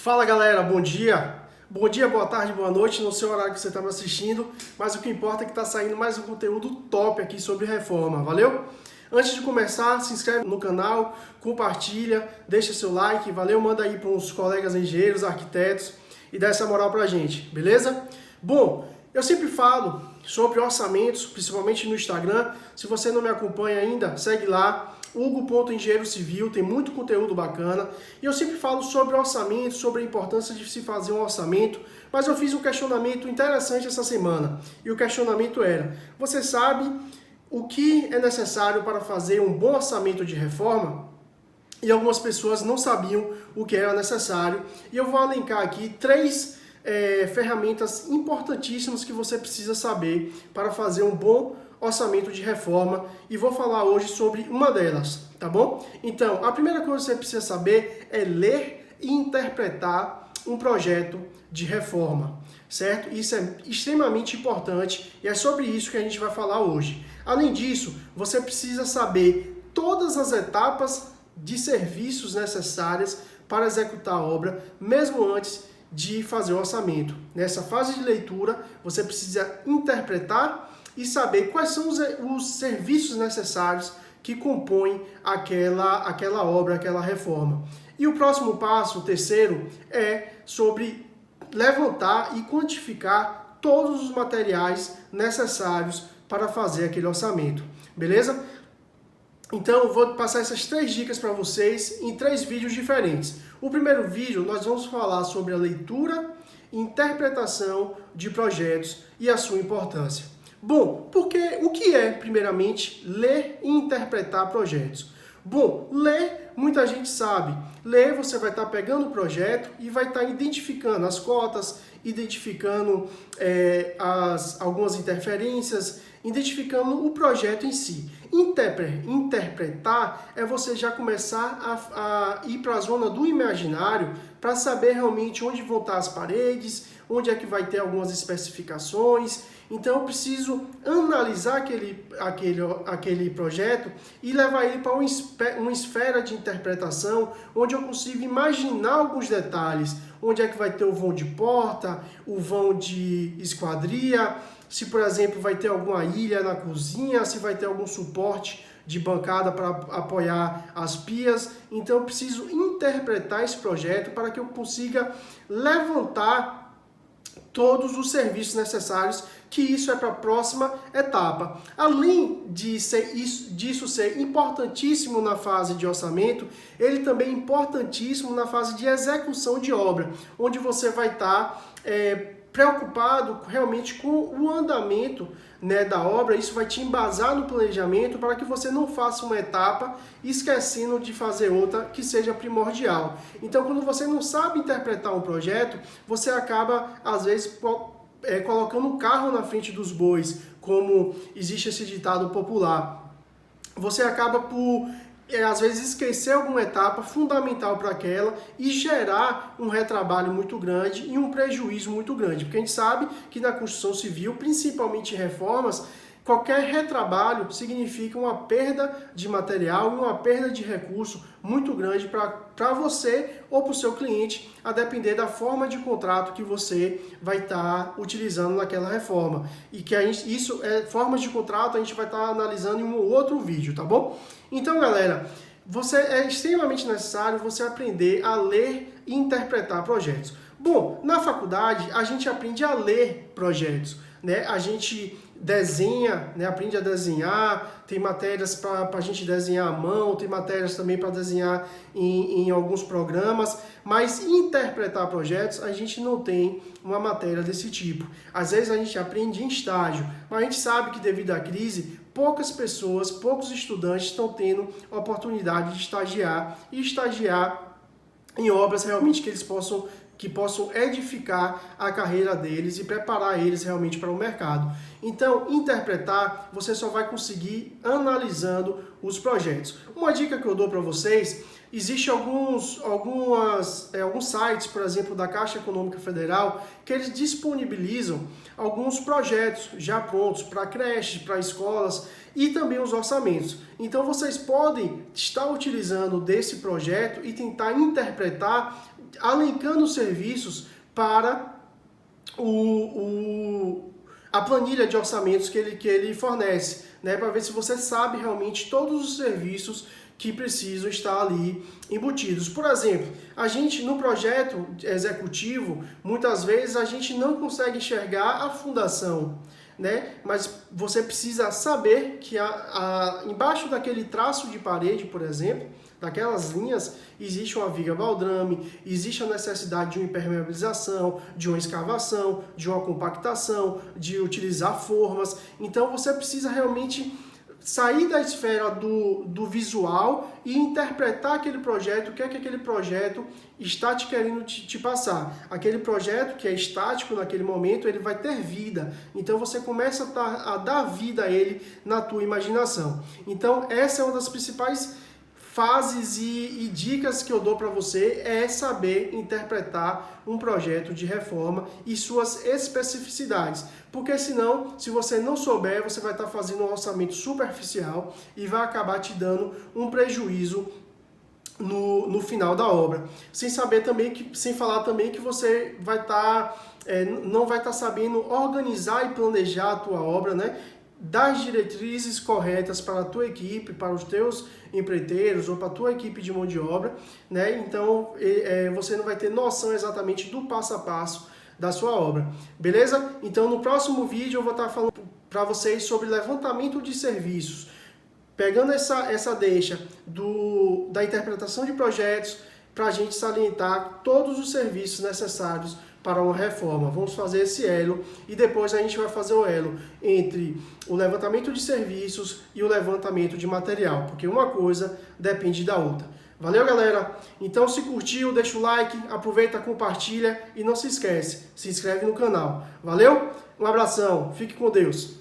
Fala galera, bom dia! Bom dia, boa tarde, boa noite, no seu horário que você está me assistindo, mas o que importa é que está saindo mais um conteúdo top aqui sobre reforma, valeu? Antes de começar, se inscreve no canal, compartilha, deixa seu like, valeu? Manda aí para uns colegas engenheiros, arquitetos e dá essa moral pra gente, beleza? Bom, eu sempre falo sobre orçamentos, principalmente no Instagram. Se você não me acompanha ainda, segue lá, Hugo.engenheiro civil, tem muito conteúdo bacana. E eu sempre falo sobre orçamento, sobre a importância de se fazer um orçamento, mas eu fiz um questionamento interessante essa semana. E o questionamento era: você sabe o que é necessário para fazer um bom orçamento de reforma? E algumas pessoas não sabiam o que era necessário. E eu vou elencar aqui três ferramentas importantíssimas que você precisa saber para fazer um bom orçamento de reforma, e vou falar hoje sobre uma delas, tá bom? Então, a primeira coisa que você precisa saber é ler e interpretar um projeto de reforma, certo? Isso é extremamente importante e é sobre isso que a gente vai falar hoje. Além disso, você precisa saber todas as etapas de serviços necessárias para executar a obra, mesmo antes de fazer o orçamento. Nessa fase de leitura, você precisa interpretar e saber quais são os serviços necessários que compõem aquela obra, aquela reforma. E o próximo passo, o terceiro, é sobre levantar e quantificar todos os materiais necessários para fazer aquele orçamento. Beleza? Então, eu vou passar essas três dicas para vocês em três vídeos diferentes. O primeiro vídeo, nós vamos falar sobre a leitura e interpretação de projetos e a sua importância. Bom, porque o que é, primeiramente, ler e interpretar projetos? Bom, ler, muita gente sabe. Ler, você vai estar pegando o projeto e vai estar identificando as cotas, identificando algumas interferências, identificando o projeto em si. Interpretar é você já começar a ir para a zona do imaginário para saber realmente onde vão estar as paredes, onde é que vai ter algumas especificações. Então eu preciso analisar aquele projeto e levar ele para uma esfera de interpretação onde eu consigo imaginar alguns detalhes. Onde é que vai ter o vão de porta, o vão de esquadria, se por exemplo vai ter alguma ilha na cozinha, se vai ter algum suporte de bancada para apoiar as pias. Então eu preciso interpretar esse projeto para que eu consiga levantar todos os serviços necessários, que isso é para a próxima etapa. Além disso ser importantíssimo na fase de orçamento, ele também é importantíssimo na fase de execução de obra, onde você vai estar preocupado realmente com o andamento, né, da obra. Isso vai te embasar no planejamento para que você não faça uma etapa esquecendo de fazer outra que seja primordial. Então, quando você não sabe interpretar um projeto, você acaba, às vezes, colocando o carro na frente dos bois, como existe esse ditado popular. Você acaba por às vezes esquecer alguma etapa fundamental para aquela e gerar um retrabalho muito grande e um prejuízo muito grande. Porque a gente sabe que na construção civil, principalmente em reformas, qualquer retrabalho significa uma perda de material e uma perda de recurso muito grande para você ou para o seu cliente, a depender da forma de contrato que você vai estar utilizando naquela reforma. E que formas de contrato a gente vai estar analisando em um outro vídeo, tá bom? Então, galera, é extremamente necessário você aprender a ler e interpretar projetos. Bom, na faculdade a gente aprende a ler projetos, né? A gente desenha, né? Aprende a desenhar, tem matérias para a gente desenhar à mão, tem matérias também para desenhar em alguns programas, mas interpretar projetos a gente não tem uma matéria desse tipo. Às vezes a gente aprende em estágio, mas a gente sabe que devido à crise, poucas pessoas, poucos estudantes estão tendo a oportunidade de estagiar em obras realmente que possam edificar a carreira deles e preparar eles realmente para o mercado. Então, interpretar, você só vai conseguir analisando os projetos. Uma dica que eu dou para vocês: existem alguns sites, por exemplo, da Caixa Econômica Federal, que eles disponibilizam alguns projetos já prontos para creches, para escolas e também os orçamentos. Então vocês podem estar utilizando desse projeto e tentar interpretar alencando os serviços para a planilha de orçamentos que ele fornece, né, para ver se você sabe realmente todos os serviços que precisam estar ali embutidos. Por exemplo, a gente no projeto executivo, muitas vezes a gente não consegue enxergar a fundação, né? Mas você precisa saber que embaixo daquele traço de parede, por exemplo, daquelas linhas, existe uma viga baldrame, existe a necessidade de uma impermeabilização, de uma escavação, de uma compactação, de utilizar formas. Então você precisa realmente sair da esfera do visual e interpretar aquele projeto, o que é que aquele projeto está te querendo te passar. Aquele projeto que é estático naquele momento, ele vai ter vida. Então você começa a dar vida a ele na tua imaginação. Então essa é uma das principais fases e dicas que eu dou para você, é saber interpretar um projeto de reforma e suas especificidades. Porque senão, se você não souber, você vai estar fazendo um orçamento superficial e vai acabar te dando um prejuízo no final da obra. Sem falar também que você vai não vai estar sabendo organizar e planejar a tua obra, né? Dar as diretrizes corretas para a tua equipe, para os teus empreiteiros ou para a tua equipe de mão de obra, né? Então você não vai ter noção exatamente do passo a passo da sua obra, beleza? Então no próximo vídeo eu vou estar falando para vocês sobre levantamento de serviços, pegando essa deixa da interpretação de projetos para a gente salientar todos os serviços necessários para uma reforma. Vamos fazer esse elo e depois a gente vai fazer o elo entre o levantamento de serviços e o levantamento de material, porque uma coisa depende da outra. Valeu, galera? Então, se curtiu, deixa o like, aproveita, compartilha e não se esquece, se inscreve no canal. Valeu? Um abração, fique com Deus.